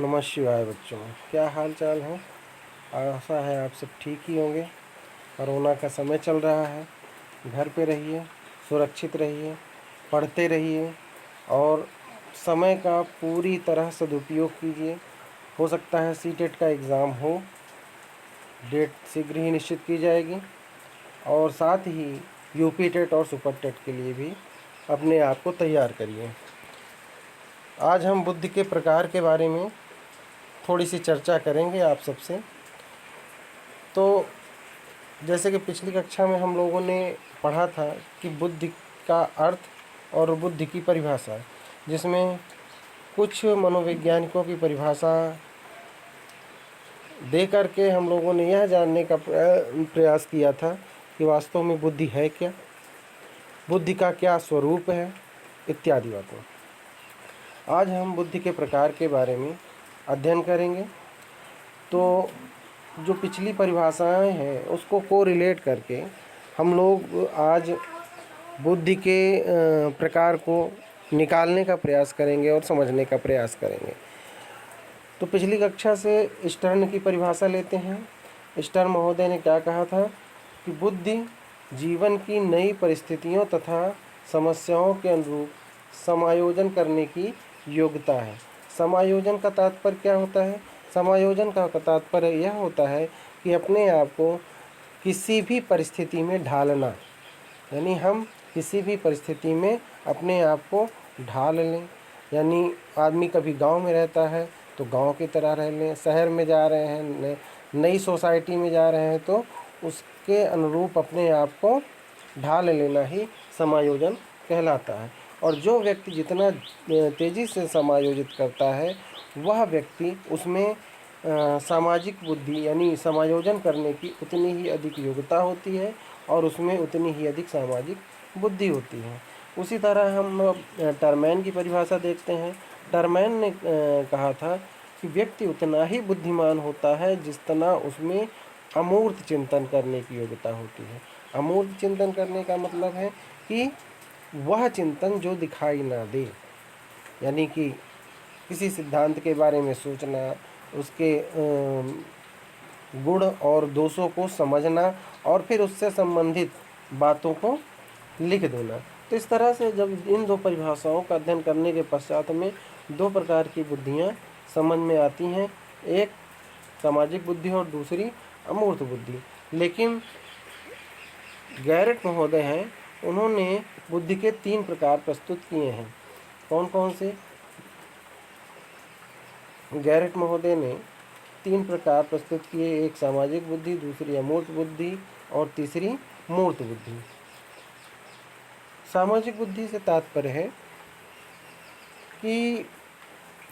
नमः शिवाय बच्चों, क्या हाल चाल है। आशा है आप सब ठीक ही होंगे। कोरोना का समय चल रहा है, घर पे रहिए, सुरक्षित रहिए, पढ़ते रहिए और समय का पूरी तरह सदुपयोग कीजिए। हो सकता है सीटेट का एग्ज़ाम हो, डेट शीघ्र ही निश्चित की जाएगी और साथ ही यूपी टेट और सुपर टेट के लिए भी अपने आप को तैयार करिए। आज हम बुद्धि के प्रकार के बारे में थोड़ी सी चर्चा करेंगे आप सबसे। तो जैसे कि पिछली कक्षा में हम लोगों ने पढ़ा था कि बुद्धि का अर्थ और बुद्धि की परिभाषा, जिसमें कुछ मनोवैज्ञानिकों की परिभाषा दे करके हम लोगों ने यह जानने का प्रयास किया था कि वास्तव में बुद्धि है क्या, बुद्धि का क्या स्वरूप है, इत्यादि बातों। आज हम बुद्धि के प्रकार के बारे में अध्ययन करेंगे। तो जो पिछली परिभाषाएं हैं उसको कोरिलेट करके हम लोग आज बुद्धि के प्रकार को निकालने का प्रयास करेंगे और समझने का प्रयास करेंगे। तो पिछली कक्षा से स्टर्न की परिभाषा लेते हैं। स्टर्न महोदय ने क्या कहा था कि बुद्धि जीवन की नई परिस्थितियों तथा समस्याओं के अनुरूप समायोजन करने की योग्यता है। समायोजन का तात्पर्य क्या होता है? समायोजन का तात्पर्य यह होता है कि अपने आप को किसी भी परिस्थिति में ढालना, यानी हम किसी भी परिस्थिति में अपने आप को ढाल लें। यानी आदमी कभी गांव में रहता है तो गांव की तरह रह लें, शहर में जा रहे हैं, नई सोसाइटी में जा रहे हैं तो उसके अनुरूप अपने आप को ढाल लेना ही समायोजन कहलाता है। और जो व्यक्ति जितना तेज़ी से समायोजित करता है वह व्यक्ति उसमें सामाजिक बुद्धि यानी समायोजन करने की उतनी ही अधिक योग्यता होती है और उसमें उतनी ही अधिक सामाजिक बुद्धि होती है। उसी तरह हम टर्मैन की परिभाषा देखते हैं। टर्मैन ने कहा था कि व्यक्ति उतना ही बुद्धिमान होता है जितना उसमें अमूर्त चिंतन करने की योग्यता होती है। अमूर्त चिंतन करने का मतलब है कि वह चिंतन जो दिखाई ना दे, यानी कि किसी सिद्धांत के बारे में सोचना, उसके गुण और दोषों को समझना और फिर उससे संबंधित बातों को लिख देना। तो इस तरह से जब इन दो परिभाषाओं का अध्ययन करने के पश्चात में दो प्रकार की बुद्धियाँ समझ में आती हैं, एक सामाजिक बुद्धि और दूसरी अमूर्त बुद्धि। लेकिन गैरेट महोदय हैं, उन्होंने बुद्धि के 3 प्रकार प्रस्तुत किए हैं। कौन कौन से? गैरेट महोदय ने 3 प्रकार प्रस्तुत किए, एक सामाजिक बुद्धि, दूसरी अमूर्त बुद्धि और तीसरी मूर्त बुद्धि। सामाजिक बुद्धि से तात्पर्य है कि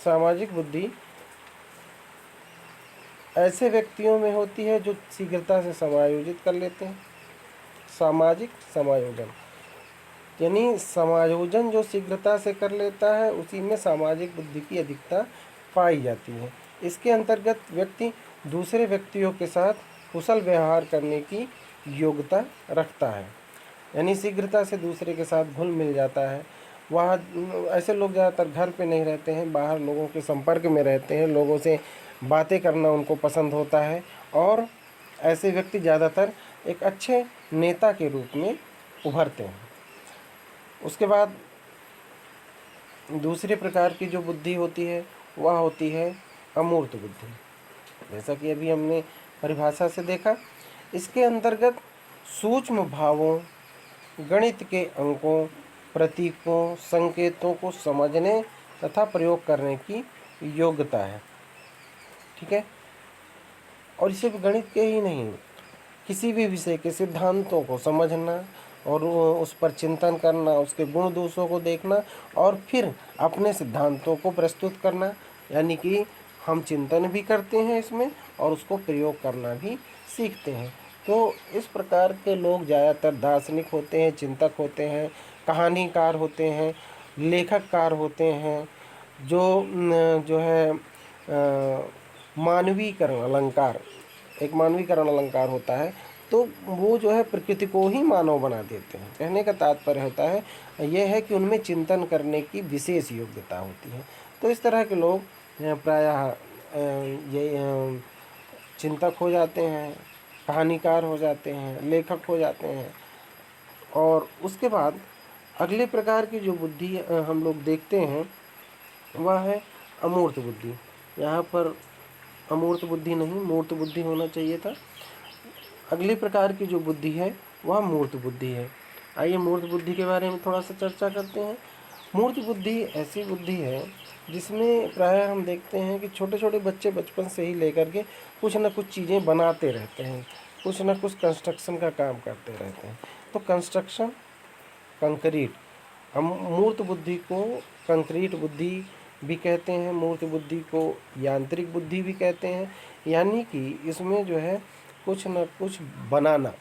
सामाजिक बुद्धि ऐसे व्यक्तियों में होती है जो शीघ्रता से समायोजित कर लेते हैं। सामाजिक समायोजन यानी समायोजन जो शीघ्रता से कर लेता है उसी में सामाजिक बुद्धि की अधिकता पाई जाती है। इसके अंतर्गत व्यक्ति दूसरे व्यक्तियों के साथ कुशल व्यवहार करने की योग्यता रखता है, यानी शीघ्रता से दूसरे के साथ घुल मिल जाता है। वह ऐसे लोग ज़्यादातर घर पे नहीं रहते हैं, बाहर लोगों के संपर्क में रहते हैं, लोगों से बातें करना उनको पसंद होता है और ऐसे व्यक्ति ज़्यादातर एक अच्छे नेता के रूप में उभरते हैं। उसके बाद दूसरे प्रकार की जो बुद्धि होती है वह होती है अमूर्त बुद्धि। जैसा कि अभी हमने परिभाषा से देखा, इसके अंतर्गत सूक्ष्म भावों, गणित के अंकों, प्रतीकों, संकेतों को समझने तथा प्रयोग करने की योग्यता है। ठीक है। और इसे गणित के ही नहीं, किसी भी विषय के सिद्धांतों को समझना और उस पर चिंतन करना, उसके गुण दोषों को देखना और फिर अपने सिद्धांतों को प्रस्तुत करना, यानी कि हम चिंतन भी करते हैं इसमें और उसको प्रयोग करना भी सीखते हैं। तो इस प्रकार के लोग ज़्यादातर दार्शनिक होते हैं, चिंतक होते हैं, कहानीकार होते हैं, लेखककार होते हैं, जो है मानवीकरण अलंकार, एक मानवीकरण अलंकार होता है, तो वो जो है प्रकृति को ही मानव बना देते हैं। कहने का तात्पर्य होता है यह है कि उनमें चिंतन करने की विशेष योग्यता होती है। तो इस तरह के लोग प्रायः ये चिंतक हो जाते हैं, कहानीकार हो जाते हैं, लेखक हो जाते हैं। और उसके बाद अगले प्रकार की जो बुद्धि हम लोग देखते हैं वह है अमूर्त बुद्धि। यहाँ पर अमूर्त बुद्धि नहीं, मूर्त बुद्धि होना चाहिए था। अगले प्रकार की जो बुद्धि है वह मूर्त बुद्धि है। आइए मूर्त बुद्धि के बारे में थोड़ा सा चर्चा करते हैं। मूर्त बुद्धि ऐसी बुद्धि है जिसमें प्रायः हम देखते हैं कि छोटे छोटे बच्चे बचपन से ही लेकर के कुछ न कुछ चीज़ें बनाते रहते हैं, कुछ न कुछ कंस्ट्रक्शन का काम करते रहते हैं। तो कंस्ट्रक्शन, कंक्रीट, हम मूर्त बुद्धि को कंक्रीट बुद्धि भी कहते हैं, मूर्त बुद्धि को यांत्रिक बुद्धि भी कहते हैं। यानी कि इसमें जो है कुछ न कुछ बनाना,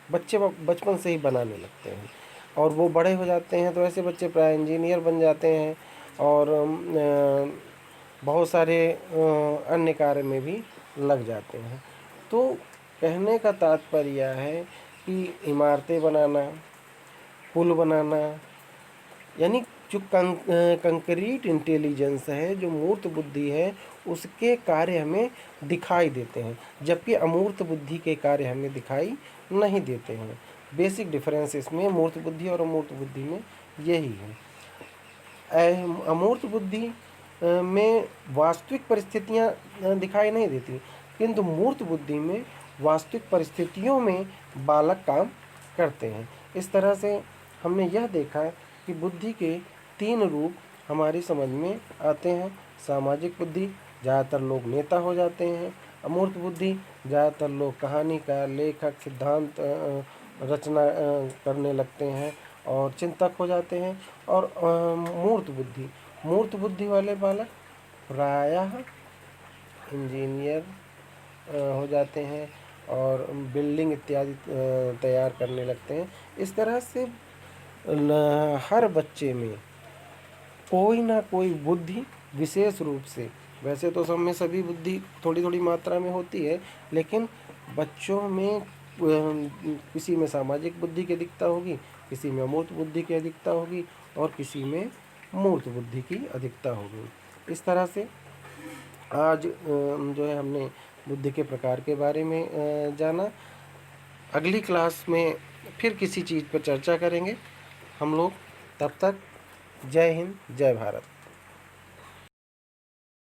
बच्चे बचपन से ही बनाने लगते हैं और वो बड़े हो जाते हैं तो ऐसे बच्चे प्राय इंजीनियर बन जाते हैं और बहुत सारे अन्य कार्य में भी लग जाते हैं। तो कहने का तात्पर्य यह है कि इमारतें बनाना, पुल बनाना, यानी जो कंक्रीट इंटेलिजेंस है, जो मूर्त बुद्धि है, उसके कार्य हमें दिखाई देते हैं, जबकि अमूर्त बुद्धि के कार्य हमें दिखाई नहीं देते हैं। बेसिक डिफरेंस इसमें मूर्त बुद्धि और अमूर्त बुद्धि में यही है। अमूर्त बुद्धि में वास्तविक परिस्थितियाँ दिखाई नहीं देती, किंतु मूर्त बुद्धि में वास्तविक परिस्थितियों में बालक काम करते हैं। इस तरह से हमने यह देखा कि बुद्धि के 3 रूप हमारी समझ में आते हैं। सामाजिक बुद्धि, ज़्यादातर लोग नेता हो जाते हैं। अमूर्त बुद्धि, ज़्यादातर लोग कहानीकार, लेखक, सिद्धांत रचना करने लगते हैं और चिंतक हो जाते हैं। और मूर्त बुद्धि वाले बालक प्रायः इंजीनियर हो जाते हैं और बिल्डिंग इत्यादि तैयार करने लगते हैं। इस तरह से हर बच्चे में कोई ना कोई बुद्धि विशेष रूप से, वैसे तो सब में सभी बुद्धि थोड़ी थोड़ी मात्रा में होती है, लेकिन बच्चों में किसी में सामाजिक बुद्धि की अधिकता होगी, किसी में अमूर्त बुद्धि की अधिकता होगी और किसी में मूर्त बुद्धि की अधिकता होगी। इस तरह से आज जो है हमने बुद्धि के प्रकार के बारे में जाना। अगली क्लास में फिर किसी चीज़ पर चर्चा करेंगे हम लोग। तब तक जय हिंद, जय भारत।